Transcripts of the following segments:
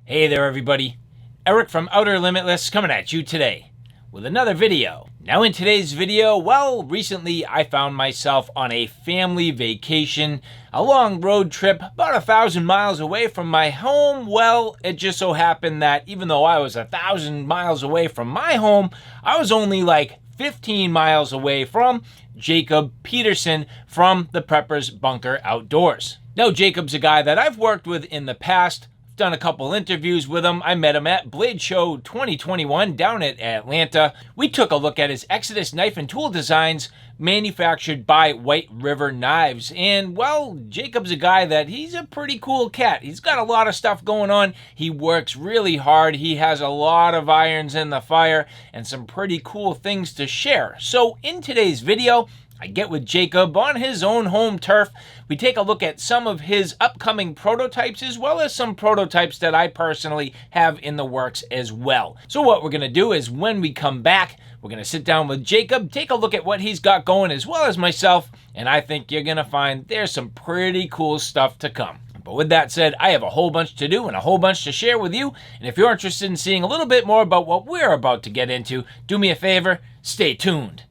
Hey there everybody, Eric from Outer Limitless coming at you today with another video. Now in today's video, well, recently I found myself on a family vacation, a long road trip about 1,000 miles away from my home. Well, it just so happened that even though I was 1,000 miles away from my home, I was only like 15 miles away from Jacob Peterson from the Preppers Bunker Outdoors. Now Jacob's a guy that I've worked with in the past. Done a couple interviews with him. I met him at Blade Show 2021 down at Atlanta. We took a look at his Exodus knife and tool designs manufactured by White River Knives. And well, Jacob's a guy that he's a pretty cool cat. He's got a lot of stuff going on. He works really hard. He has a lot of irons in the fire and some pretty cool things to share. So in today's video, I get with Jacob on his own home turf. We take a look at some of his upcoming prototypes as well as some prototypes that I personally have in the works as well. So what we're going to do is when we come back, we're going to sit down with Jacob, take a look at what he's got going as well as myself, and I think you're going to find there's some pretty cool stuff to come. But with that said, I have a whole bunch to do and a whole bunch to share with you. And if you're interested in seeing a little bit more about what we're about to get into, do me a favor, stay tuned.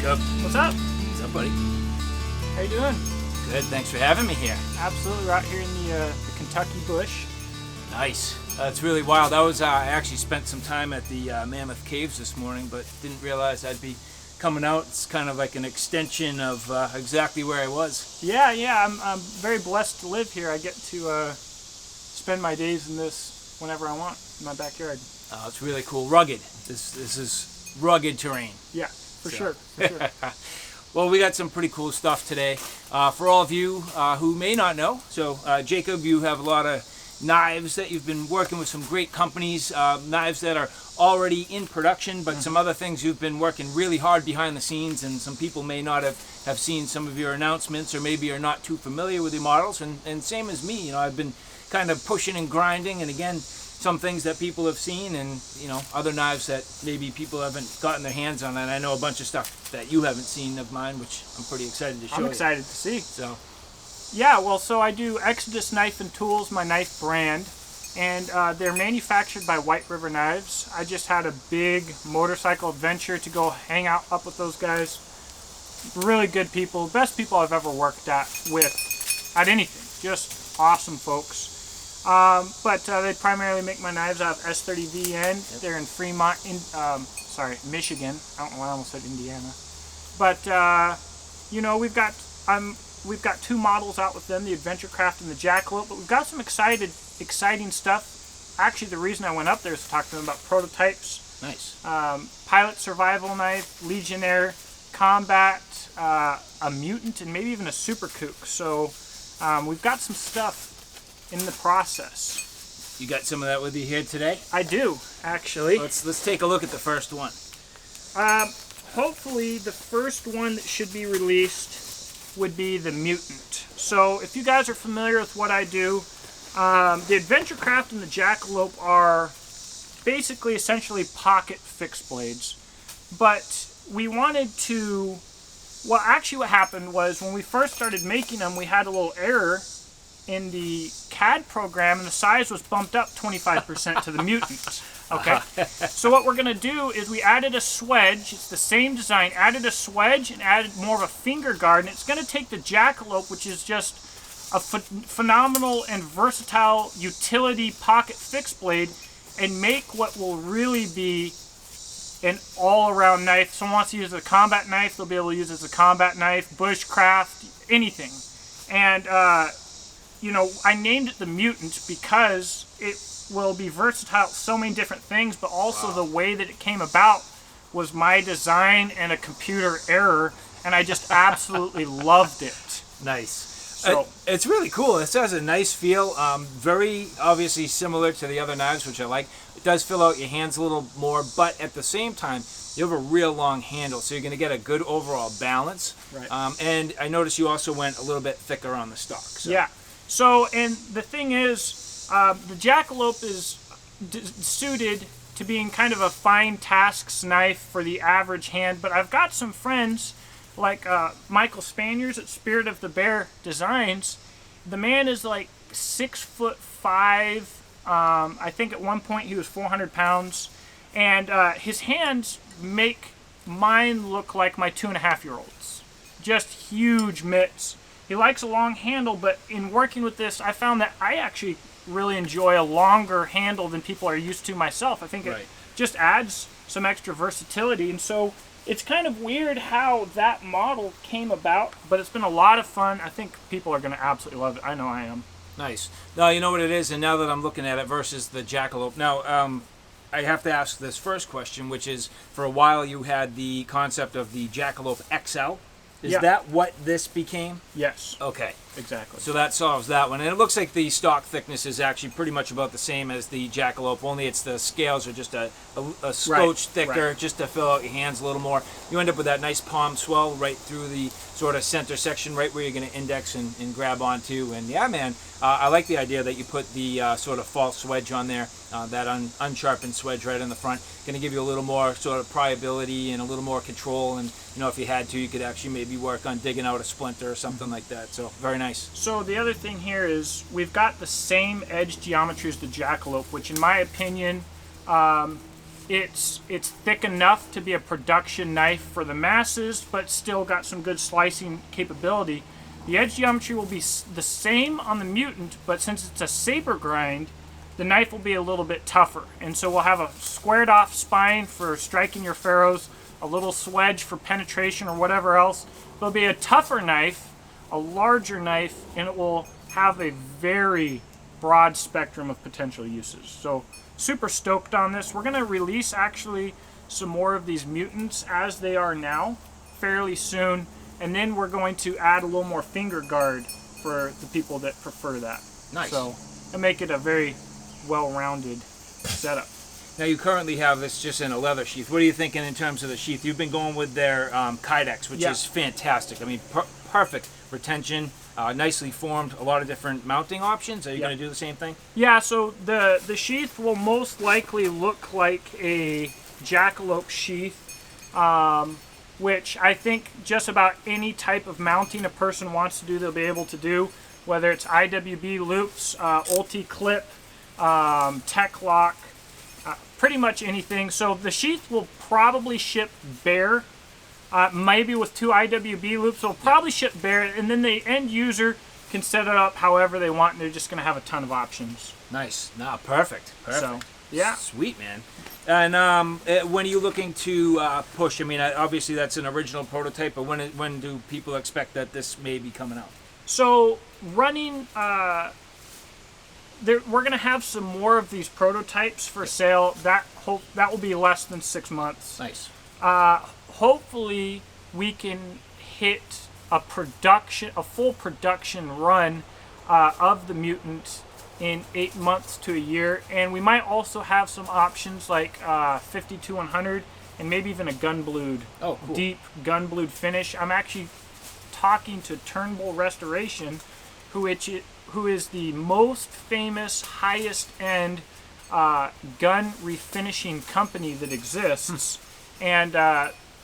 What's up? What's up, buddy? How you doing? Good, thanks for having me here. Absolutely, we're out here in the Kentucky bush. Nice. It's really wild. I actually spent some time at the Mammoth Caves this morning, but didn't realize I'd be coming out. It's kind of like an extension of exactly where I was. Yeah, I'm very blessed to live here. I get to spend my days in this whenever I want in my backyard. It's really cool. Rugged. This is rugged terrain. Yeah. For sure. Well, we got some pretty cool stuff today. For all of you who may not know, so Jacob, you have a lot of knives that you've been working with some great companies, knives that are already in production, but some other things you've been working really hard behind the scenes, and some people may not have seen some of your announcements or maybe are not too familiar with your models, and same as me, I've been kind of pushing and grinding, and again, some things that people have seen and, other knives that maybe people haven't gotten their hands on. And I know a bunch of stuff that you haven't seen of mine, which I'm pretty excited to show you. I'm excited to see. So, yeah, well, so I do Exodus Knife and Tools, my knife brand, and they're manufactured by White River Knives. I just had a big motorcycle adventure to go hang out up with those guys. Really good people, best people I've ever worked with at anything. Just awesome folks. But they primarily make my knives out of S30VN. Yep. They're in Fremont, Michigan. I don't know why I almost said Indiana. But we've got two models out with them, the Adventure Craft and the Jackalope. But we've got some exciting stuff. Actually, the reason I went up there is to talk to them about prototypes. Nice. Pilot survival knife, Legionnaire, combat, a Mutant, and maybe even a Super Kook. So we've got some stuff in the process. You got some of that with you here today? I do, actually. Let's take a look at the first one. Hopefully the first one that should be released would be the Mutant. So if you guys are familiar with what I do, the Adventure Craft and the Jackalope are basically essentially pocket fixed blades. But we wanted to, well, actually what happened was when we first started making them, we had a little error in the CAD program, and the size was bumped up 25% to the Mutant. Okay, so what we're going to do is we added a swedge. It's the same design, added a swedge and added more of a finger guard, and it's going to take the Jackalope, which is just a phenomenal and versatile utility pocket fixed blade, and make what will really be an all-around knife. If someone wants to use it as a combat knife, they'll be able to use it as a combat knife, bushcraft, anything. And I named it the Mutant because it will be versatile so many different things, but also the way that it came about was my design and a computer error, and I just absolutely loved it. Nice. So it's really cool. This has a nice feel, very obviously similar to the other knives, which I like. It does fill out your hands a little more, but at the same time, you have a real long handle, so you're going to get a good overall balance. Right. And I noticed you also went a little bit thicker on the stock. So. Yeah. So, and the thing is, the Jackalope is suited to being kind of a fine tasks knife for the average hand. But I've got some friends like Michael Spaniers at Spirit of the Bear Designs. The man is like 6'5". I think at one point he was 400 pounds, and his hands make mine look like my 2.5-year-old's. Just huge mitts. He likes a long handle, but in working with this, I found that I actually really enjoy a longer handle than people are used to myself. I think it just adds some extra versatility, and so it's kind of weird how that model came about, but it's been a lot of fun. I think people are going to absolutely love it. I know I am. Nice. Now, you know what it is, and now that I'm looking at it versus the jackalope. Now, I have to ask this first question, which is, for a while you had the concept of the Jackalope XL. Is that what this became? Yes. Okay. Exactly. So that solves that one. And it looks like the stock thickness is actually pretty much about the same as the Jackalope, only it's the scales are just a scotch thicker, just to fill out your hands a little more. You end up with that nice palm swell right through the sort of center section, right where you're going to index and grab onto. And yeah, man, I like the idea that you put the sort of false swedge on there, that unsharpened swedge right in the front. Going to give you a little more sort of pliability and a little more control. And, you know, if you had to, you could actually maybe work on digging out a splinter or something like that. So very nice. So the other thing here is we've got the same edge geometry as the Jackalope, which in my opinion, it's thick enough to be a production knife for the masses, but still got some good slicing capability. The edge geometry will be the same on the Mutant, but since it's a saber grind, the knife will be a little bit tougher. And so we'll have a squared off spine for striking your ferrules, a little swedge for penetration or whatever else. It'll be a tougher knife, a larger knife, and it will have a very broad spectrum of potential uses. So super stoked on this. We're going to release actually some more of these Mutants as they are now fairly soon, and then we're going to add a little more finger guard for the people that prefer that. Nice. So and make it a very well-rounded setup. Now you currently have this just in a leather sheath. What are you thinking in terms of the sheath? You've been going with their Kydex, which is fantastic. I mean, perfect retention, nicely formed, a lot of different mounting options. Are you going to do the same thing? Yeah, so the sheath will most likely look like a Jackalope sheath, which I think just about any type of mounting a person wants to do, they'll be able to do, whether it's IWB loops, Ulti clip, tech lock, pretty much anything. So the sheath will probably ship bare, maybe with 2 IWB loops. It'll probably ship bare, and then the end user can set it up however they want, and they're just going to have a ton of options. Nice. Nah, perfect. So, yeah. Sweet, man. And when are you looking to push? I mean, obviously that's an original prototype, but when do people expect that this may be coming out? So running, we're going to have some more of these prototypes for sale. That will be less than 6 months. Nice. Hopefully we can hit a full production run of the Mutant in 8 months to a year, and we might also have some options like 50-100 and maybe even a gun-blued, deep gun-blued finish. I'm actually talking to Turnbull Restoration, who is the most famous, highest-end gun refinishing company that exists, and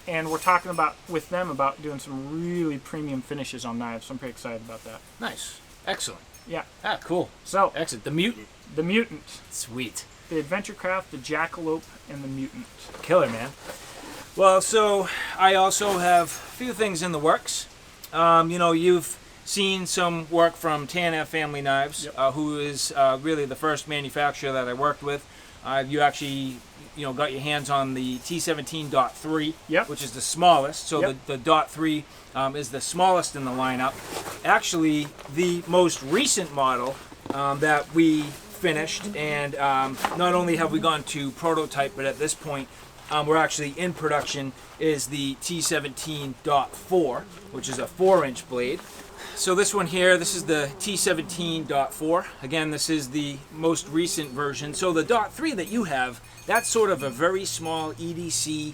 we're talking with them about doing some really premium finishes on knives. So I'm pretty excited about that. Nice, excellent. Yeah. Ah, cool. So excellent. The Mutant. The Mutant. Sweet. The Adventure Craft, the Jackalope, and the Mutant. Killer, man. Well, so I also have a few things in the works. You know, you've seen some work from Tanner Family Knives, who is really the first manufacturer that I worked with. You actually, got your hands on the T17.3, which is the smallest. So the .3 is the smallest in the lineup. Actually, the most recent model that we finished, and not only have we gone to prototype, but at this point we're actually in production, is the T17.4, which is a 4-inch blade. So this one here, this is the T17.4. Again, this is the most recent version. So the .3 that you have, that's sort of a very small EDC,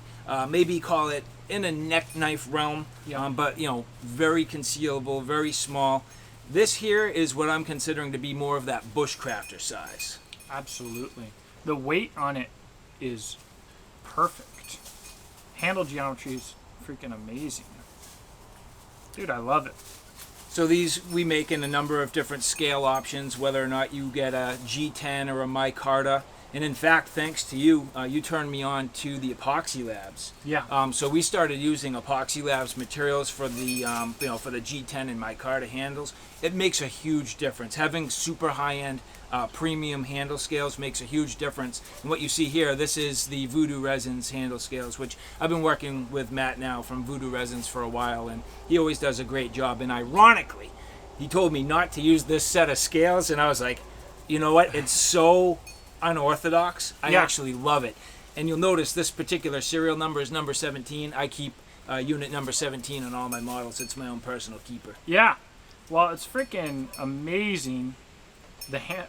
maybe call it in a neck knife realm, but very concealable, very small. This here is what I'm considering to be more of that bushcrafter size. Absolutely. The weight on it is perfect. Handle geometry is freaking amazing. Dude, I love it. So these we make in a number of different scale options, whether or not you get a G10 or a micarta. And in fact, thanks to you, you turned me on to the Epoxy Labs. Yeah. So we started using Epoxy Labs materials for the for the G10 and micarta handles. It makes a huge difference. Having super high-end premium handle scales makes a huge difference. And what you see here, this is the Voodoo Resins handle scales, which I've been working with Matt now from Voodoo Resins for a while, and he always does a great job. And ironically, he told me not to use this set of scales, and I was like, you know what? It's so unorthodox. I actually love it. And you'll notice this particular serial number is number 17. I keep unit number 17 on all my models. It's my own personal keeper. Yeah. Well, it's freaking amazing.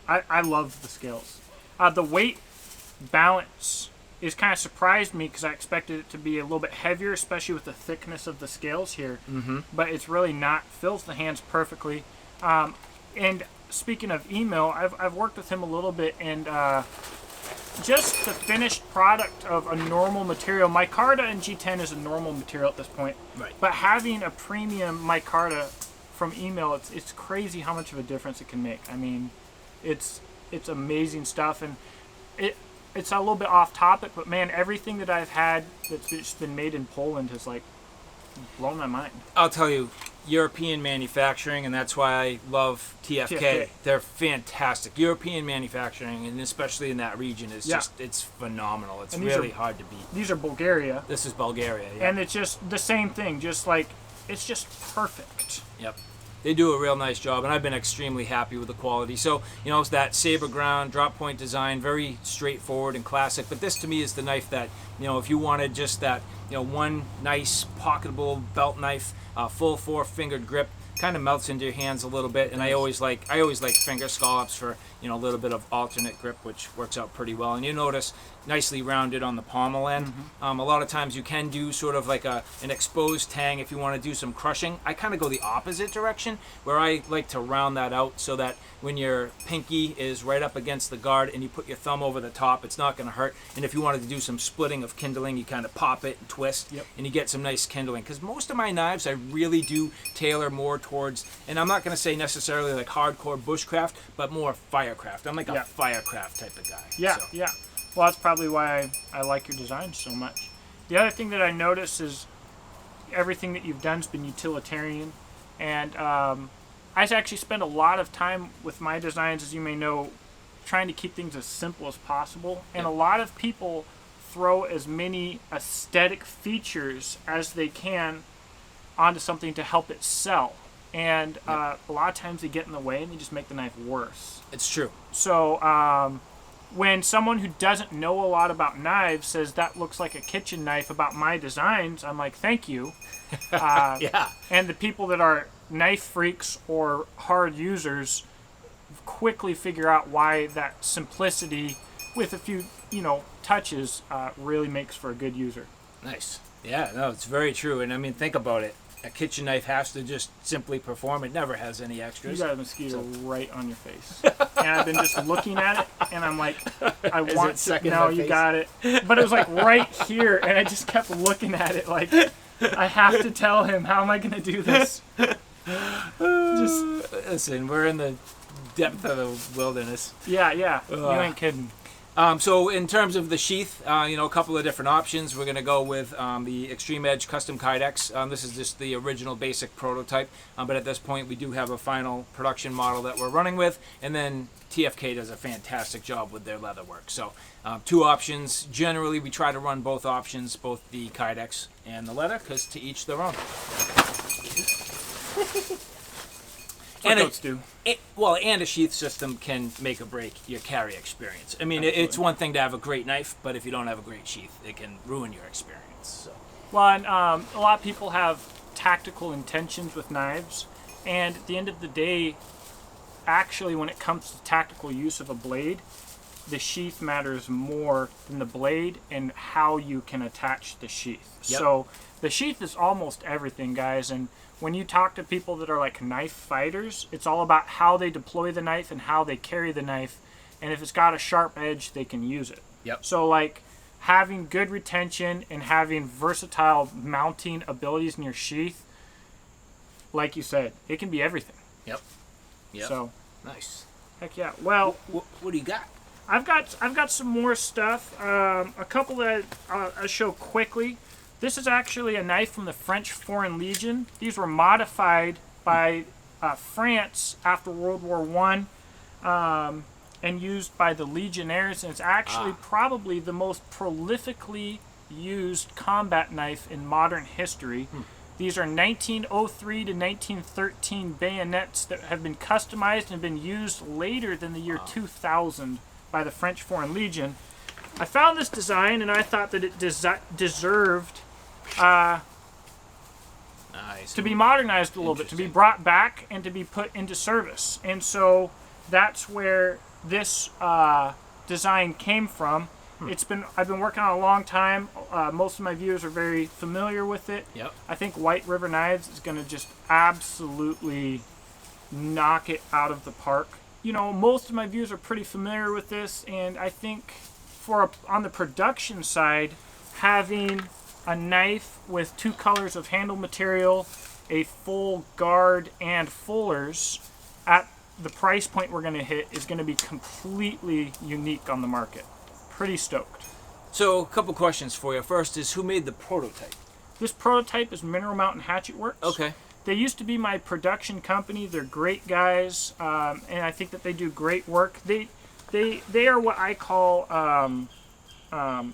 I love the scales. The weight balance is kind of surprised me because I expected it to be a little bit heavier, especially with the thickness of the scales here. Mm-hmm. But it's really not. Fills the hands perfectly. And speaking of email, I've worked with him a little bit, and just the finished product of a normal material. Micarta and G10 is a normal material at this point. Right. But having a premium micarta from email, it's crazy how much of a difference it can make. I mean, it's amazing stuff, and it's a little bit off topic, but man, everything that I've had that's just been made in Poland has like blown my mind. I'll tell you, European manufacturing, and that's why I love TFK. They're fantastic. European manufacturing, and especially in that region, is just, it's phenomenal. It's really hard to beat. These are Bulgaria. This is Bulgaria, yeah. And it's just the same thing, just like, it's just perfect. Yep. They do a real nice job, and I've been extremely happy with the quality. So, you know, it's that saber ground, drop point design, very straightforward and classic. But this, to me, is the knife that, you know, if you wanted just that, you know, one nice pocketable belt knife, full 4-fingered grip, kind of melts into your hands a little bit. And I always like finger scallops for, you know, a little bit of alternate grip, which works out pretty well. And you notice nicely rounded on the pommel end. Mm-hmm. A lot of times you can do sort of like an exposed tang if you want to do some crushing. I kind of go the opposite direction, where I like to round that out so that when your pinky is right up against the guard and you put your thumb over the top, it's not going to hurt. And if you wanted to do some splitting of kindling, you kind of pop it and twist, and you get some nice kindling. Because most of my knives, I really do tailor more towards, and I'm not going to say necessarily like hardcore bushcraft, but more firecraft. I'm like a firecraft type of guy. Yeah, yeah. Well, that's probably why I like your design so much. The other thing that I notice is everything that you've done has been utilitarian. And I actually spend a lot of time with my designs, as you may know, trying to keep things as simple as possible. And a lot of people throw as many aesthetic features as they can onto something to help it sell. And a lot of times they get in the way and they just make the knife worse. It's true. So when someone who doesn't know a lot about knives says that looks like a kitchen knife about my designs, I'm like, thank you. And the people that are knife freaks or hard users quickly figure out why that simplicity with a few, you know, touches really makes for a good user. Nice. Yeah, no, it's very true. And I mean, think about it. A kitchen knife has to just simply perform. It never has any extras. You got a mosquito right on your face. And I've been just looking at it, and I'm like, I want to. No, you got it. But it was like right here, and I just kept looking at it like, I have to tell him. How am I going to do this? Just listen, we're in the depth of the wilderness. Yeah. You ain't kidding. So in terms of the sheath, you know, a couple of different options. We're going to go with the Extreme Edge Custom Kydex. This is just the original basic prototype, but at this point we do have a final production model that we're running with, and then TFK does a fantastic job with their leather work. So two options. Generally we try to run both options, both the Kydex and the leather, because to each their own. And and a sheath system can make or break your carry experience. I mean, it's one thing to have a great knife, but if you don't have a great sheath, it can ruin your experience. So. Well, and a lot of people have tactical intentions with knives, and at the end of the day, actually, when it comes to tactical use of a blade, the sheath matters more than the blade and how you can attach the sheath. Yep. So the sheath is almost everything, guys, and when you talk to people that are like knife fighters, it's all about how they deploy the knife and how they carry the knife, and if it's got a sharp edge, they can use it. Yep. So like having good retention and having versatile mounting abilities in your sheath, like you said, it can be everything. Yep. So Nice. heck yeah. Well, What do you got? I've got some more stuff. A couple that I'll show quickly. This is actually a knife from the French Foreign Legion. These were modified by France after World War I and used by the Legionnaires. And it's actually probably the most prolifically used combat knife in modern history. These are 1903 to 1913 bayonets that have been customized and been used later than the year 2000 by the French Foreign Legion. I found this design and I thought that it deserved to be modernized a little bit, to be brought back and to be put into service. And so that's where this design came from. I've been working on it a long time. Most of my viewers are very familiar with it. Yep. I think White River Knives is going to just absolutely knock it out of the park. You know, most of my viewers are pretty familiar with this, and I think on the production side, having a knife with 2 colors of handle material, a full guard, and fullers at the price point we're going to hit is going to be completely unique on the market. Pretty stoked. So, a couple questions for you. First is, who made the prototype? This prototype is Mineral Mountain Hatchet Works. Okay. They used to be my production company. They're great guys, and I think that they do great work. They are what I call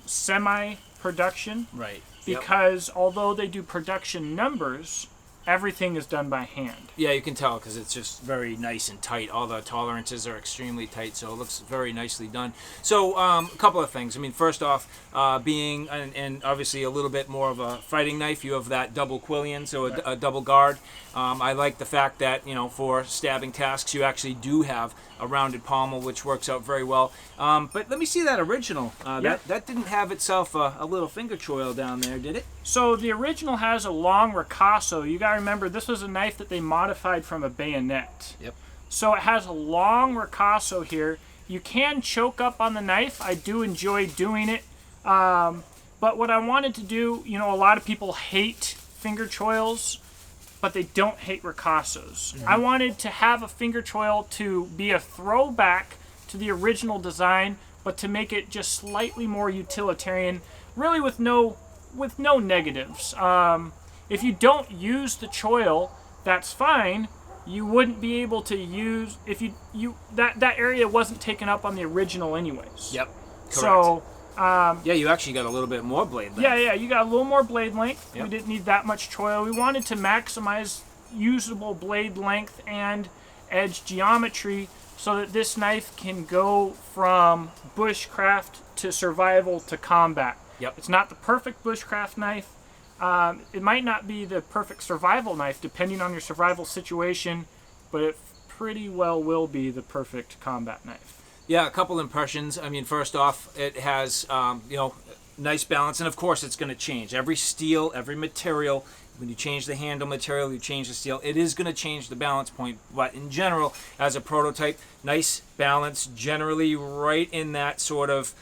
semi-production. Right. Because although they do production numbers, everything is done by hand. Yeah, you can tell because it's just very nice and tight. All the tolerances are extremely tight, so it looks very nicely done. So, a couple of things. I mean, first off, being and obviously a little bit more of a fighting knife, you have that double quillion, so a double guard. I like the fact that, you know, for stabbing tasks, you actually do have a rounded pommel, which works out very well. But let me see that original. That didn't have itself a little finger choil down there, did it? So the original has a long ricasso. You gotta remember, this was a knife that they modified from a bayonet. Yep. So it has a long ricasso here. You can choke up on the knife. I do enjoy doing it. But what I wanted to do, you know, a lot of people hate finger choils, but they don't hate ricassos. I wanted to have a finger choil to be a throwback to the original design, but to make it just slightly more utilitarian, really with no negatives. If you don't use the choil, that's fine. You wouldn't be able to use if that area wasn't taken up on the original anyways. Yep. Correct. So yeah, you actually got a little bit more blade length. Yeah, you got a little more blade length. Yep. We didn't need that much choil. We wanted to maximize usable blade length and edge geometry so that this knife can go from bushcraft to survival to combat. Yep. It's not the perfect bushcraft knife. It might not be the perfect survival knife depending on your survival situation, but it pretty well will be the perfect combat knife. Yeah, a couple impressions. I mean, first off, it has, you know, nice balance, and of course it's going to change. Every steel, every material, when you change the handle material, you change the steel, it is going to change the balance point. But in general, as a prototype, nice balance, generally right in that sort of,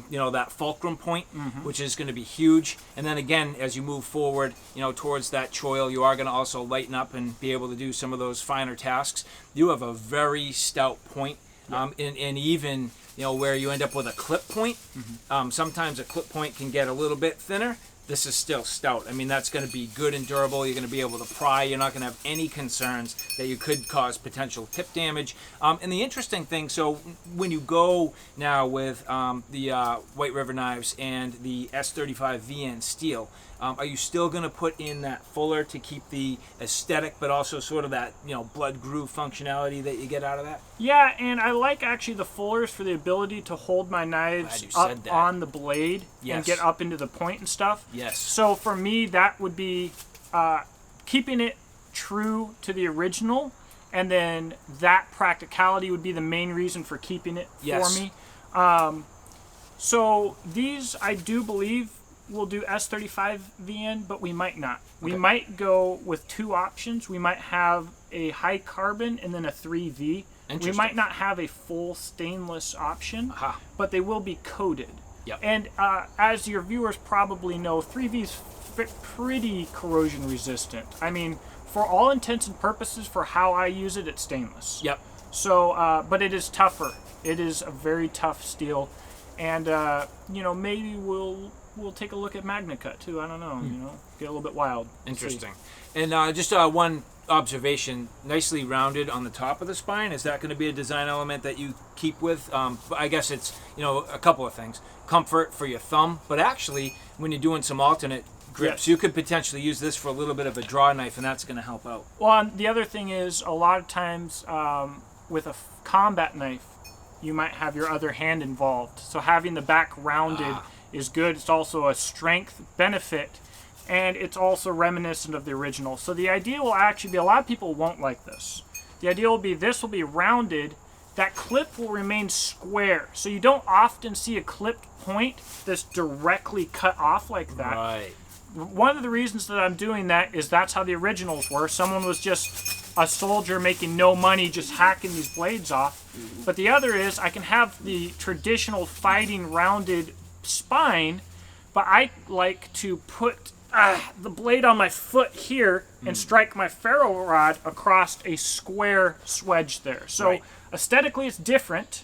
you know, that fulcrum point, which is going to be huge. And then again, as you move forward, you know, towards that choil, you are going to also lighten up and be able to do some of those finer tasks. You have a very stout point. And even, you know, where you end up with a clip point, sometimes a clip point can get a little bit thinner. This is still stout. I mean, that's going to be good and durable. You're going to be able to pry. You're not going to have any concerns that you could cause potential tip damage. And the interesting thing, so when you go now with the White River knives and the S35 VN steel, are you still going to put in that fuller to keep the aesthetic, but also sort of that, you know, blood groove functionality that you get out of that? Yeah, and I like actually the fullers for the ability to hold my knives up on the blade and get up into the point and stuff. Yes. So for me, that would be keeping it true to the original, and then that practicality would be the main reason for keeping it for me. So these, I do believe, will do S35 VN, but we might not. We might go with 2 options. We might have a high carbon and then a 3V. We might not have a full stainless option, but they will be coated. Yep. And as your viewers probably know, 3V's pretty corrosion resistant. I mean, for all intents and purposes, for how I use it, it's stainless. Yep. So, but it is tougher. It is a very tough steel, and you know, maybe we'll take a look at MagnaCut too. I don't know. You know, get a little bit wild. Interesting. And just one observation: nicely rounded on the top of the spine. Is that going to be a design element that you keep with? I guess it's, you know, a couple of things: comfort for your thumb, but actually, when you're doing some alternate grips, Yes. you could potentially use this for a little bit of a draw knife, and that's going to help out. Well, and the other thing is, a lot of times with a combat knife, you might have your other hand involved. So having the back rounded is good. It's also a strength benefit, and it's also reminiscent of the original. So the idea will actually be, a lot of people won't like this. The idea will be, this will be rounded. That clip will remain square. So you don't often see a clipped point that's directly cut off like that. Right. One of the reasons that I'm doing that is that's how the originals were. Someone was just a soldier making no money, just hacking these blades off. But the other is, I can have the traditional fighting rounded spine, but I like to put the blade on my foot here and strike my ferro rod across a square swedge there. So Right. aesthetically it's different,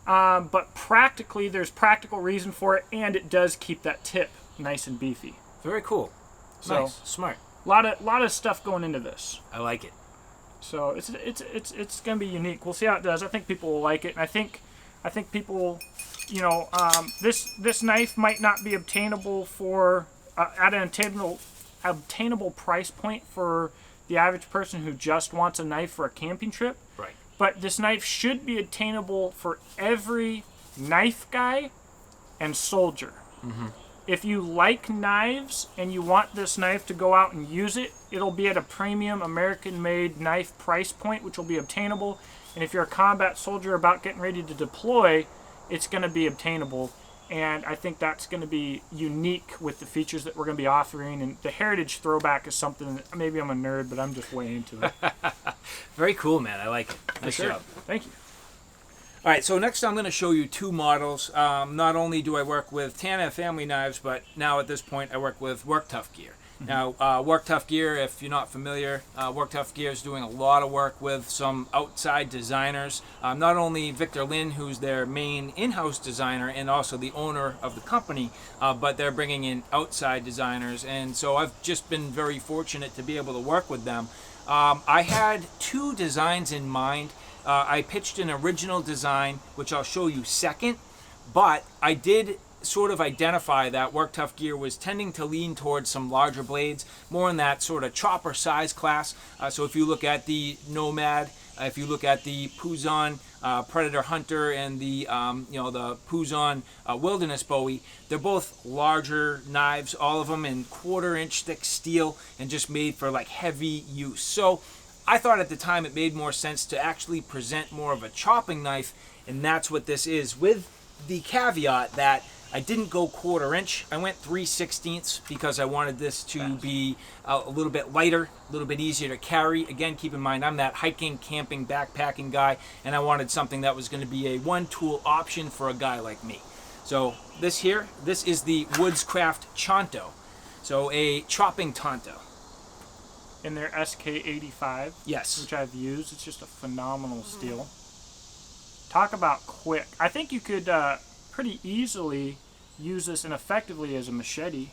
but practically there's practical reason for it, and it does keep that tip nice and beefy. Very cool. So- Nice. Smart. Lot of stuff going into this. I like it. So it's gonna be unique. We'll see how it does. I think people will like it, and I think people, you know, this knife might not be obtainable for at an obtainable price point for the average person who just wants a knife for a camping trip. Right. But this knife should be attainable for every knife guy and soldier. If you like knives and you want this knife to go out and use it, it'll be at a premium American-made knife price point, which will be obtainable. And if you're a combat soldier about getting ready to deploy, it's going to be obtainable. And I think that's going to be unique with the features that we're going to be offering. And the heritage throwback is something that, maybe I'm a nerd, but I'm just way into it. Very cool, man. I like it. Nice Sure. job. Thank you. All right, so next I'm going to show you two models. Not only do I work with Tana family knives, but now at this point I work with Work Tuff Gear. Now, Work Tuff Gear, if you're not familiar, Work Tuff Gear is doing a lot of work with some outside designers. Not only Victor Lin, who's their main in-house designer and also the owner of the company, but they're bringing in outside designers. And so I've just been very fortunate to be able to work with them. I had two designs in mind. I pitched an original design, which I'll show you second, but I did sort of identify that Work Tuff Gear was tending to lean towards some larger blades, more in that sort of chopper size class. So if you look at the Nomad, if you look at the Puzon Predator Hunter and the the Puzon Wilderness Bowie, they're both larger knives, all of them in 1/4 inch thick steel and just made for like heavy use. So I thought at the time it made more sense to actually present more of a chopping knife, and that's what this is, with the caveat that I didn't go 1/4 inch. I went 3/16 because I wanted this to be a little bit lighter, a little bit easier to carry. Again, keep in mind, I'm that hiking, camping, backpacking guy, and I wanted something that was going to be a one-tool option for a guy like me. So this here, this is the Woodscraft Chanto, so a chopping Tonto. In their SK85, Yes. which I've used, it's just a phenomenal steel. Talk about quick. I think you could pretty easily use this and effectively as a machete.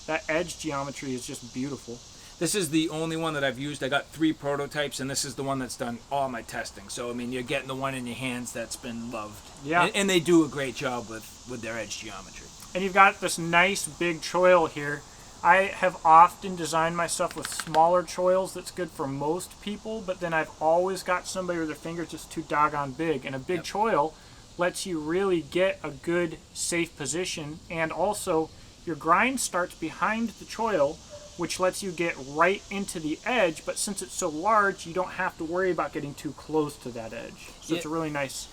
That edge geometry is just beautiful. This is the only one that I've used. I got 3 prototypes, and this is the one that's done all my testing. So, I mean, you're getting the one in your hands that's been loved. Yeah. And they do a great job with their edge geometry. And you've got this nice big choil here. I have often designed my stuff with smaller choils. That's good for most people, but then I've always got somebody with their fingers just too doggone big. And a big choil lets you really get a good, safe position. And also, your grind starts behind the choil, which lets you get right into the edge. But since it's so large, you don't have to worry about getting too close to that edge. So it's a really nice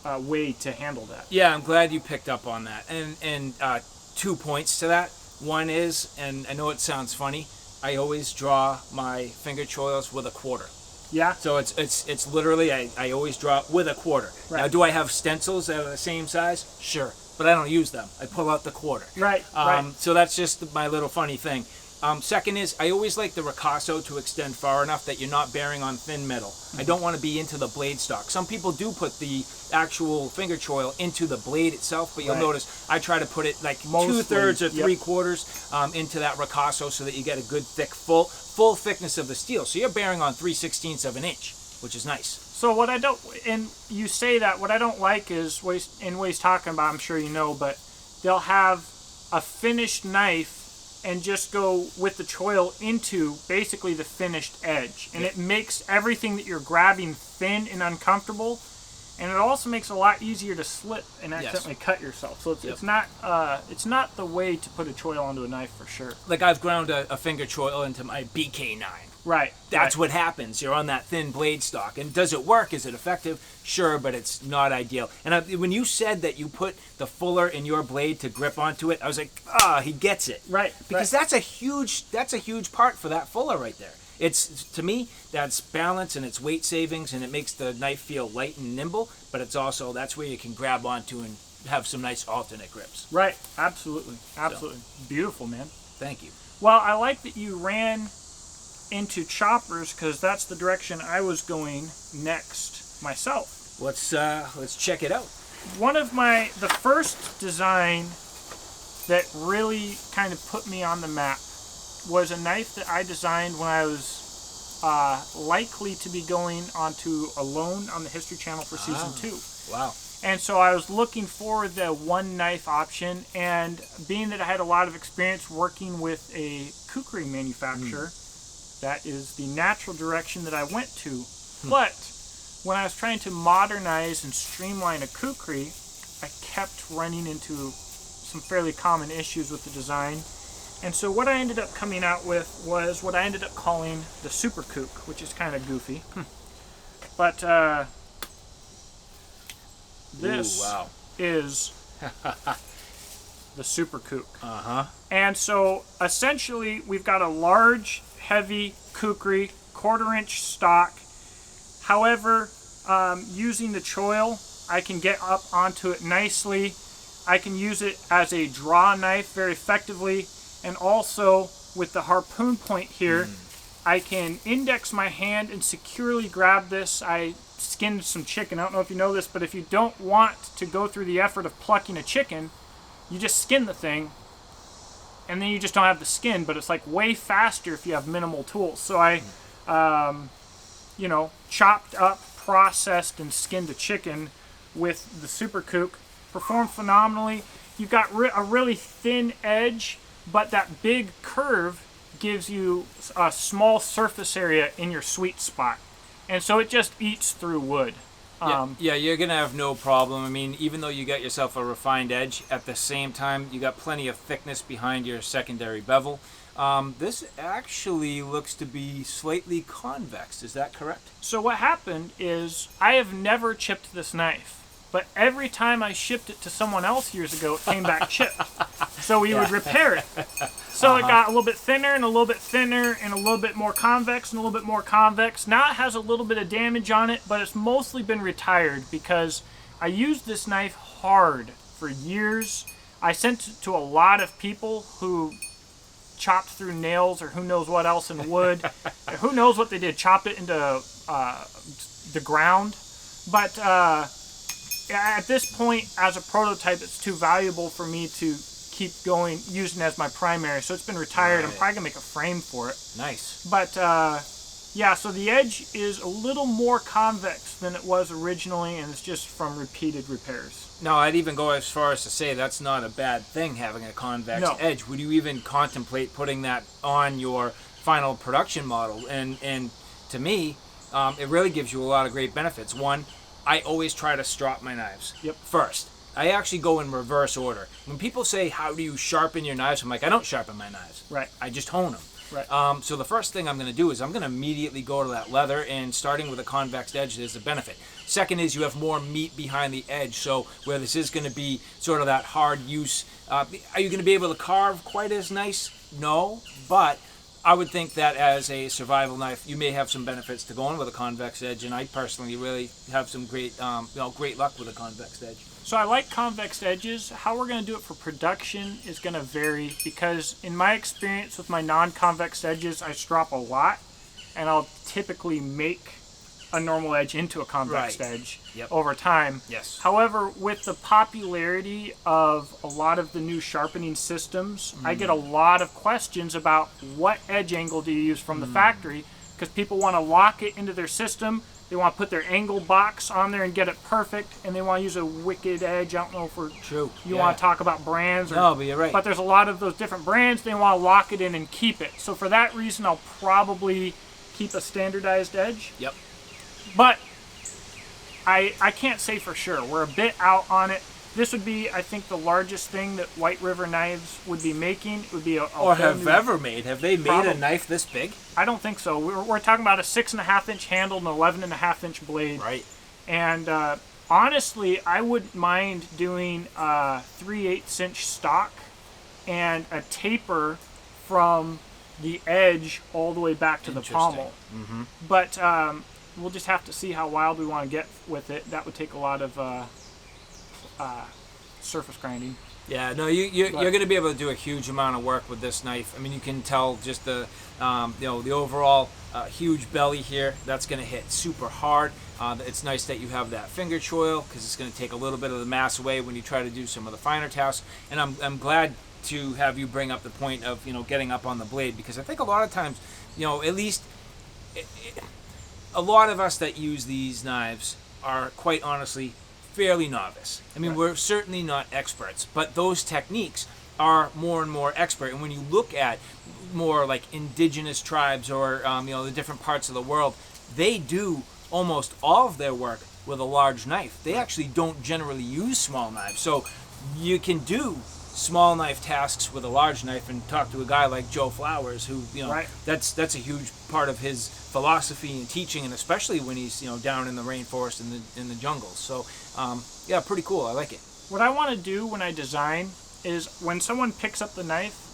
way to handle that. Yeah, I'm glad you picked up on that. And 2 points to that. One is, and I know it sounds funny, I always draw my finger choils with a 1/4. Yeah. So it's literally, I always draw with a quarter. Right. Now, do I have stencils that are the same size? Sure, but I don't use them. I pull out the quarter. Right. Right. So that's just my little funny thing. Second is, I always like the ricasso to extend far enough that you're not bearing on thin metal. I don't want to be into the blade stock. Some people do put the actual finger choil into the blade itself, but you'll notice I try to put it like Mostly, 2/3 or 3/4 into that ricasso so that you get a good thick, full thickness of the steel. So you're bearing on 3/16 of an inch, which is nice. So what I don't, and you say that, what I don't like is, what he's talking about, I'm sure you know, but they'll have a finished knife and just go with the choil into basically the finished edge. And it makes everything that you're grabbing thin and uncomfortable. And it also makes it a lot easier to slip and accidentally cut yourself. So it's not the way to put a choil onto a knife for sure. Like I've ground a finger choil into my BK9. Right. That's what happens. You're on that thin blade stock. And does it work? Is it effective? Sure, but it's not ideal. And when you said that you put the fuller in your blade to grip onto it, I was like, he gets it. Right. Because that's a huge part for that fuller right there. It's, to me, that's balance and it's weight savings, and it makes the knife feel light and nimble, but it's also, that's where you can grab onto and have some nice alternate grips. Right. Absolutely. Absolutely. So, beautiful, man. Thank you. Well, I like that you ran into choppers, because that's the direction I was going next myself. Let's check it out. One of the first design that really kind of put me on the map was a knife that I designed when I was likely to be going onto Alone on the History Channel for season 2. Wow. And so I was looking for the one knife option, and being that I had a lot of experience working with a kukri manufacturer, that is the natural direction that I went to. But when I was trying to modernize and streamline a kukri, I kept running into some fairly common issues with the design. And so what I ended up coming out with was what I ended up calling the Super Kook, which is kind of goofy. But this is the Super Kook. And so essentially we've got a large, heavy kukri, 1/4 inch stock. However, using the choil, I can get up onto it nicely. I can use it as a draw knife very effectively. And also with the harpoon point here, I can index my hand and securely grab this. I skinned some chicken. I don't know if you know this, but if you don't want to go through the effort of plucking a chicken, you just skin the thing, and then you just don't have the skin, but it's like way faster if you have minimal tools. So I, chopped up, processed, and skinned a chicken with the Super Kook. Performed phenomenally. You've got a really thin edge, but that big curve gives you a small surface area in your sweet spot. And so it just eats through wood. Yeah, you're going to have no problem. I mean, even though you got yourself a refined edge, at the same time, you got plenty of thickness behind your secondary bevel. This actually looks to be slightly convex. Is that correct? So what happened is I have never chipped this knife. But every time I shipped it to someone else years ago, it came back chipped. So we would repair it. So it got a little bit thinner and a little bit thinner and a little bit more convex and a little bit more convex. Now it has a little bit of damage on it, but it's mostly been retired because I used this knife hard for years. I sent it to a lot of people who chopped through nails or who knows what else in wood. Who knows what they did, chopped it into the ground. But at this point, as a prototype, it's too valuable for me to keep going, using it as my primary. So it's been retired. I'm probably going to make a frame for it. Nice. But, yeah, so the edge is a little more convex than it was originally, and it's just from repeated repairs. No, I'd even go as far as to say that's not a bad thing, having a convex edge. Would you even contemplate putting that on your final production model? And to me, it really gives you a lot of great benefits. One, I always try to strop my knives first. I actually go in reverse order. When people say, how do you sharpen your knives? I'm like, I don't sharpen my knives. Right. I just hone them. Right. So the first thing I'm going to do is I'm going to immediately go to that leather, and starting with a convex edge, there's a benefit. Second is you have more meat behind the edge, so where this is going to be sort of that hard use, are you going to be able to carve quite as nice? No, but I would think that as a survival knife, you may have some benefits to going with a convex edge, and I personally really have some great, great luck with a convex edge. So I like convex edges. How we're going to do it for production is going to vary, because in my experience with my non-convex edges, I strop a lot, and I'll typically make a normal edge into a convex edge over time. Yes. However, with the popularity of a lot of the new sharpening systems, I get a lot of questions about what edge angle do you use from the factory, because people want to lock it into their system. They want to put their angle box on there and get it perfect, and they want to use a wicked edge. I don't know if you want to talk about brands. No, but you're right. But there's a lot of those different brands. They want to lock it in and keep it. So for that reason, I'll probably keep a standardized edge. Yep. But I can't say for sure. We're a bit out on it. This would be, I think, the largest thing that White River Knives would be making. It would be or have ever made. Have they made a knife this big? I don't think so. We're talking about a 6.5-inch handle and an 11.5-inch blade. Right. And honestly, I wouldn't mind doing a 3/8-inch stock and a taper from the edge all the way back to the pommel. Mm-hmm. But we'll just have to see how wild we want to get with it. That would take a lot of surface grinding. Yeah, no, you're going to be able to do a huge amount of work with this knife. I mean, you can tell just the the overall huge belly here. That's going to hit super hard. It's nice that you have that finger choil, because it's going to take a little bit of the mass away when you try to do some of the finer tasks. And I'm glad to have you bring up the point of getting up on the blade, because I think a lot of times, at least a lot of us that use these knives are quite honestly fairly novice. I mean, we're certainly not experts, but those techniques are more and more expert. And when you look at more like indigenous tribes or the different parts of the world, they do almost all of their work with a large knife. They actually don't generally use small knives. So you can do small knife tasks with a large knife and talk to a guy like Joe Flowers, who that's a huge part of his philosophy and teaching, and especially when he's down in the rainforest and in the jungles. So yeah, pretty cool. I like it. What I want to do when I design is, when someone picks up the knife,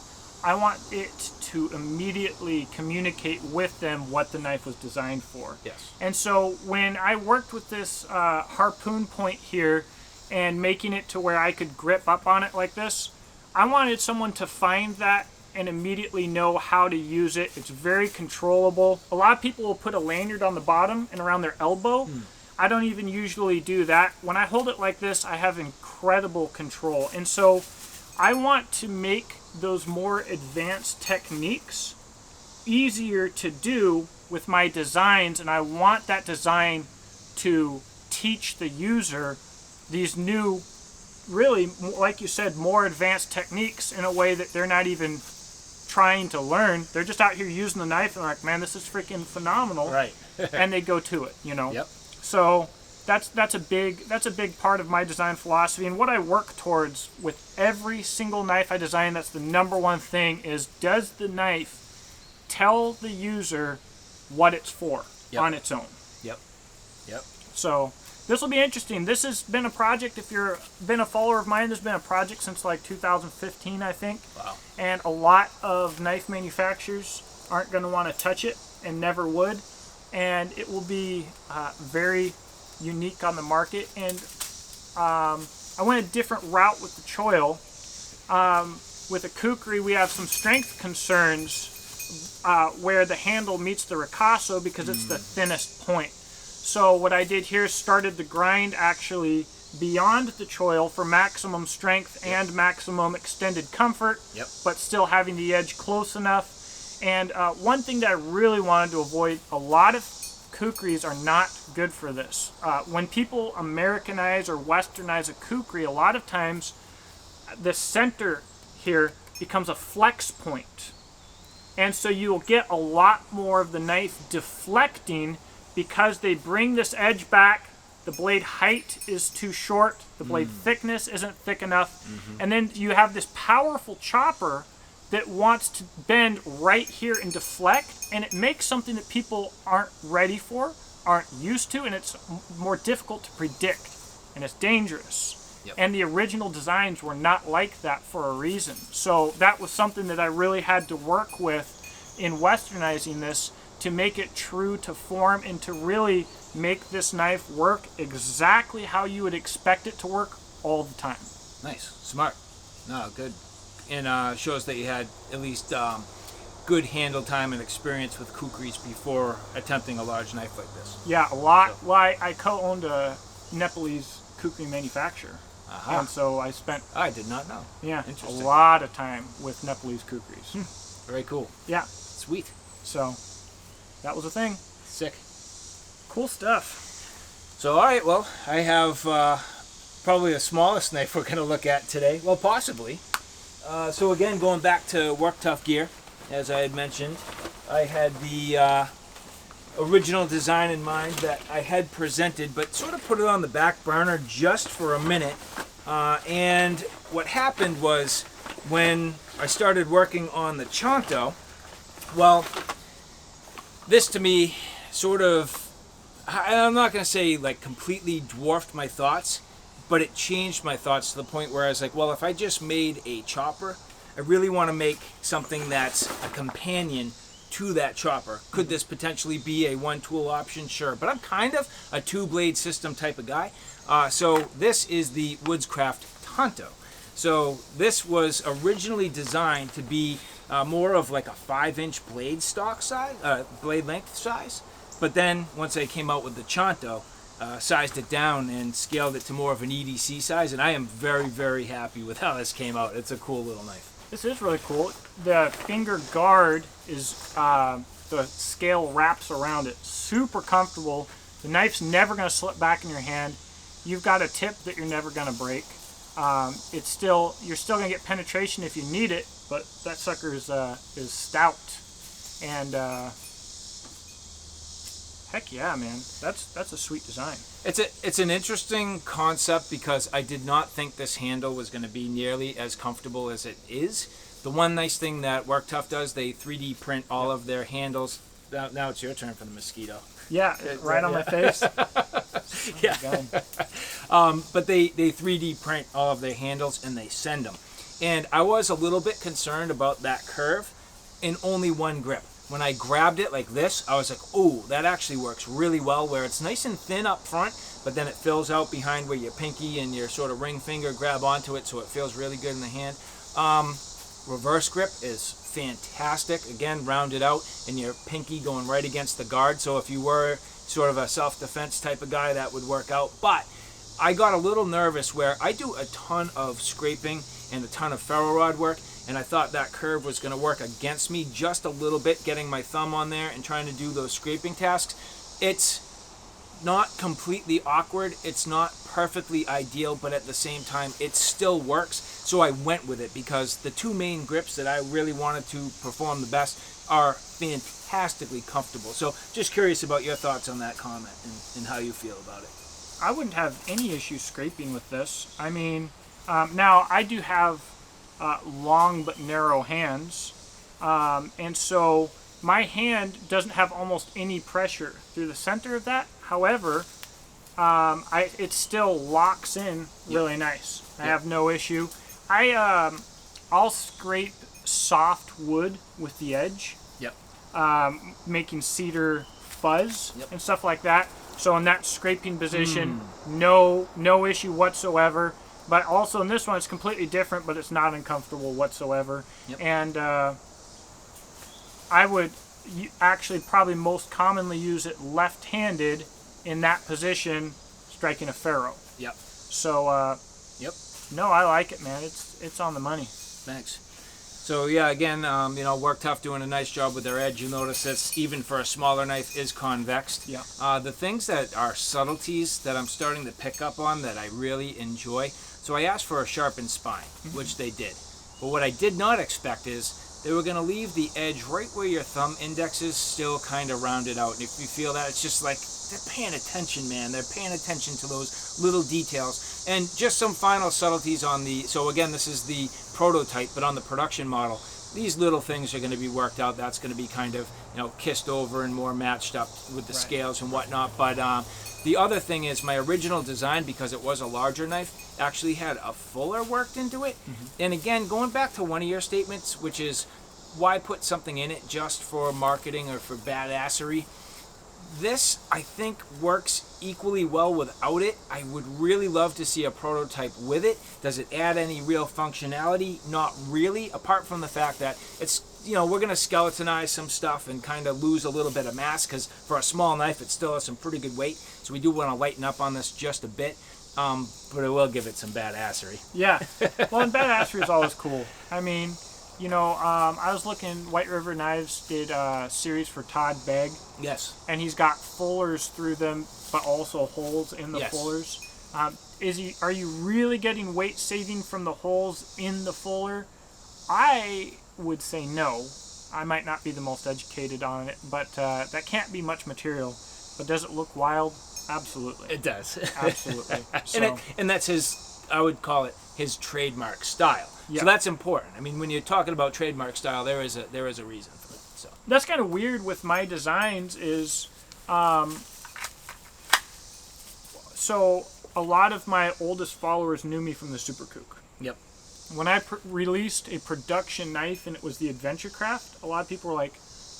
I want it to immediately communicate with them what the knife was designed for. Yes. And so when I worked with this harpoon point here and making it to where I could grip up on it like this, I wanted someone to find that and immediately know how to use it. It's very controllable. A lot of people will put a lanyard on the bottom and around their elbow. I don't even usually do that. When I hold it like this, I have incredible control. And so I want to make those more advanced techniques easier to do with my designs, and I want that design to teach the user these new, really, like you said, more advanced techniques in a way that they're not even trying to learn. They're just out here using the knife and like, man, this is freaking phenomenal. Right. And they go to it, Yep. So that's a big part of my design philosophy, and what I work towards with every single knife I design. That's the number one thing: is, does the knife tell the user what it's for on its own? Yep. So this will be interesting. This has been a project. If you've been a follower of mine, there's been a project since like 2015, I think. Wow. And a lot of knife manufacturers aren't going to want to touch it and never would. And it will be very unique on the market. And I went a different route with the choil. With a kukri, we have some strength concerns where the handle meets the ricasso because it's the thinnest point. So what I did here is started the grind actually beyond the choil for maximum strength and maximum extended comfort, but still having the edge close enough. And one thing that I really wanted to avoid, a lot of kukris are not good for this. When people Americanize or Westernize a kukri, a lot of times the center here becomes a flex point. And so you'll get a lot more of the knife deflecting because they bring this edge back. The blade height is too short. The blade thickness isn't thick enough. And then you have this powerful chopper that wants to bend right here and deflect, and it makes something that people aren't ready for, aren't used to, and it's more difficult to predict, and it's dangerous. And the original designs were not like that for a reason. So that was something that I really had to work with in westernizing this to make it true to form and to really make this knife work exactly how you would expect it to work all the time. Nice, smart. No, good. And shows that you had at least good handle time and experience with kukris before attempting a large knife like this. Yeah, a lot. So. Well, I co-owned a Nepalese kukri manufacturer. Uh-huh. And so I spent... I did not know. Yeah, a lot of time with Nepalese kukris. Very cool. Yeah. Sweet. So, that was a thing. Sick. Cool stuff. So, all right, well, I have probably the smallest knife we're going to look at today. Well, possibly. So again, going back to Work Tuff Gear, as I had mentioned, I had the original design in mind that I had presented, but sort of put it on the back burner just for a minute. And what happened was when I started working on the Chanto, well, this to me sort of, I'm not going to say like completely dwarfed my thoughts, but it changed my thoughts to the point where I was like, well, if I just made a chopper, I really want to make something that's a companion to that chopper. Could this potentially be a one-tool option? Sure. But I'm kind of a two-blade system type of guy. So this is the Woodscraft Tonto. So this was originally designed to be more of like a 5-inch blade stock size, blade length size. But then once I came out with the Chanto, sized it down and scaled it to more of an EDC size, and I am very, very happy with how this came out. It's a cool little knife. This is really cool. The finger guard is, the scale wraps around it. Super comfortable. The knife's never going to slip back in your hand. You've got a tip that you're never going to break. You're still going to get penetration if you need it, but that sucker is stout. And heck yeah, man. That's a sweet design. It's an interesting concept because I did not think this handle was going to be nearly as comfortable as it is. The one nice thing that Work Tuff does, they 3D print all of their handles. Now it's your turn for the mosquito. Yeah, right on my face. Yeah. But they 3D print all of their handles and they send them. And I was a little bit concerned about that curve in only one grip. When I grabbed it like this, I was like, oh, that actually works really well, where it's nice and thin up front, but then it fills out behind where your pinky and your sort of ring finger grab onto it, so it feels really good in the hand. Reverse grip is fantastic. Again, rounded out, and your pinky going right against the guard, so if you were sort of a self-defense type of guy, that would work out. But I got a little nervous where I do a ton of scraping and a ton of ferro rod work, and I thought that curve was going to work against me just a little bit, getting my thumb on there and trying to do those scraping tasks. It's not completely awkward, it's not perfectly ideal, but at the same time it still works, so I went with it because the two main grips that I really wanted to perform the best are fantastically comfortable. So just curious about your thoughts on that comment and how you feel about it. I wouldn't have any issue scraping with this. I mean, now I do have long but narrow hands, and so my hand doesn't have almost any pressure through the center of that. However, it still locks in really nice. I have no issue. I'll scrape soft wood with the edge, making cedar fuzz and stuff like that. So in that scraping position, no issue whatsoever. But also in this one, it's completely different, but it's not uncomfortable whatsoever. And I would actually probably most commonly use it left-handed in that position, striking a ferro. So, no, I like it, man. It's on the money. Thanks. So yeah, again, Work Tuff doing a nice job with their edge. You notice it's, even for a smaller knife, is convexed. The things that are subtleties that I'm starting to pick up on that I really enjoy. So I asked for a sharpened spine, which they did. But what I did not expect is they were going to leave the edge right where your thumb index is still kind of rounded out. And if you feel that, it's just like they're paying attention, man. They're paying attention to those little details. And just some final subtleties on the, so again, this is the prototype, but on the production model, these little things are going to be worked out. That's going to be kind of, kissed over and more matched up with the scales and whatnot. But the other thing is my original design, because it was a larger knife, actually had a fuller worked into it. And again, going back to one of your statements, which is why put something in it just for marketing or for badassery? This, I think, works equally well without it. I would really love to see a prototype with it. Does it add any real functionality? Not really, apart from the fact that it's, you know, we're going to skeletonize some stuff and kind of lose a little bit of mass, because for a small knife it still has some pretty good weight. So we do want to lighten up on this just a bit, but it will give it some badassery. Yeah, well, and badassery is always cool. I mean, you know, I was looking, White River Knives did a series for Todd Begg. Yes. And he's got fullers through them, but also holes in the Yes. fullers. Are you really getting weight saving from the holes in the fuller? I would say no. I might not be the most educated on it, but that can't be much material. But does it look wild? Absolutely. It does. Absolutely. So, and that's his, I would call it his trademark style. Yeah. So that's important. I mean, when you're talking about trademark style, there is a reason for it. So that's kind of weird with my designs is, so a lot of my oldest followers knew me from the Super Kook. Yep. When I released a production knife and it was the Adventure Craft, a lot of people were like,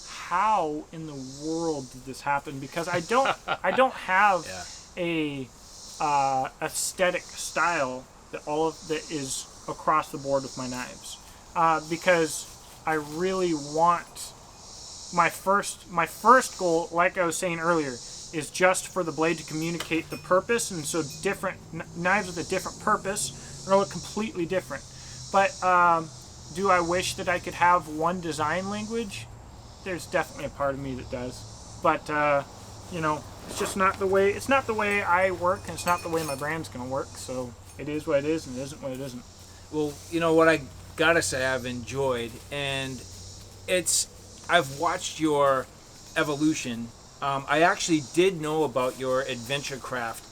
how in the world did this happen? Because I don't have a aesthetic style that is across the board with my knives, because I really want my first goal, like I was saying earlier, is just for the blade to communicate the purpose, and so different knives with a different purpose are going to look completely different. But do I wish that I could have one design language? There's definitely a part of me that does, but you know, it's just not the way. It's not the way I work, and it's not the way my brand's going to work. So it is what it is, and it isn't what it isn't. Well, you know what I gotta say, I've enjoyed, and I've watched your evolution. I actually did know about your adventure craft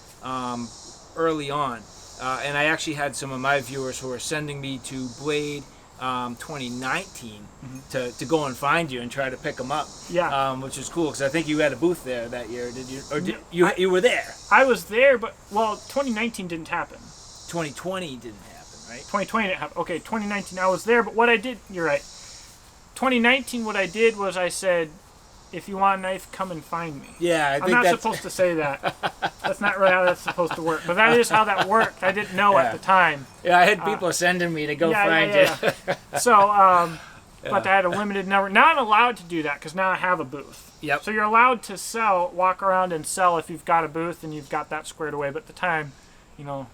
early on, and I actually had some of my viewers who were sending me to Blade 2019 to go and find you and try to pick them up. Yeah. Which is cool, because I think you had a booth there that year. Did you? Or you were there? I was there, but 2019 didn't happen. 2020 didn't happen, right? 2020 didn't happen. Okay, 2019 I was there, but what I did, you're right. 2019, what I did was I said, if you want a knife, come and find me. Yeah, I'm not supposed to say that. That's not really how that's supposed to work. But that is how that worked. I didn't know at the time. Yeah, I had people sending me to go find you. So, but I had a limited number. Now I'm allowed to do that because now I have a booth. Yep. So you're allowed to walk around and sell if you've got a booth and you've got that squared away. But at the time, you know,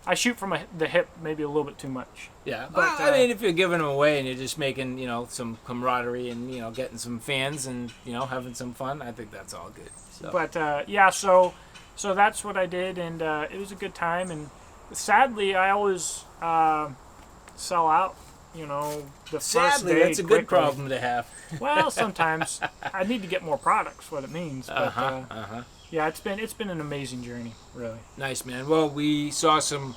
I shoot from the hip maybe a little bit too much. Yeah, but I mean, if you're giving them away and you're just making, you know, some camaraderie and, you know, getting some fans and, you know, having some fun, I think that's all good. So. But yeah, so that's what I did, and it was a good time. And sadly, I always sell out. You know, the first day. That's a good problem to have. Well, sometimes I need to get more products. What it means. But, yeah, it's been an amazing journey, really. Nice, man. Well, we saw some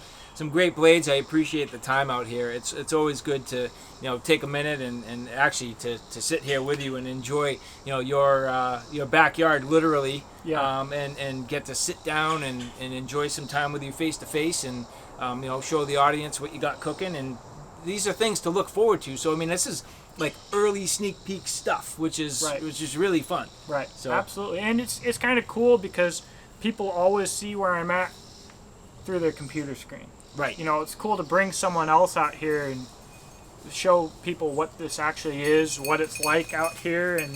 great blades. I appreciate the time out here. It's always good to, you know, take a minute and actually to sit here with you and enjoy, you know, your backyard literally. Yeah. And get to sit down and enjoy some time with you face to face, and you know, show the audience what you got cooking. And these are things to look forward to. So I mean, this is like early sneak peek stuff, which is really fun. Right. So absolutely, and it's kind of cool because people always see where I'm at through their computer screen. Right. You know, it's cool to bring someone else out here and show people what this actually is, what it's like out here, and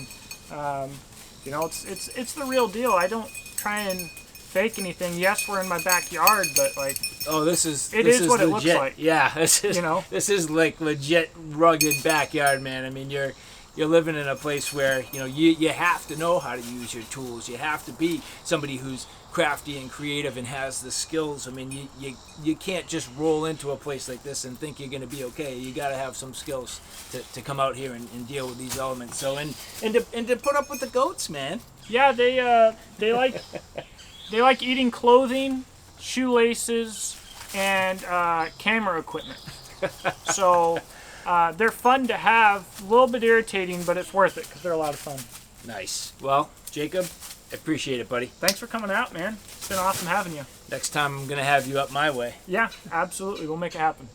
you know, it's the real deal. I don't try and fake anything. Yes, we're in my backyard, but like, this is what legit. it looks like. Yeah, this is, you know, this is like legit rugged backyard, man. I mean, you're living in a place where, you know, you have to know how to use your tools. You have to be somebody who's crafty and creative and has the skills. I mean, you can't just roll into a place like this and think you're going to be okay. You got to have some skills to come out here and deal with these elements. So and to put up with the goats, man. Yeah, they like eating clothing, shoelaces, and camera equipment. So they're fun to have. A little bit irritating, but it's worth it because they're a lot of fun. Nice. Well, Jacob, I appreciate it, buddy. Thanks for coming out, man. It's been awesome having you. Next time I'm going to have you up my way. Yeah, absolutely. We'll make it happen.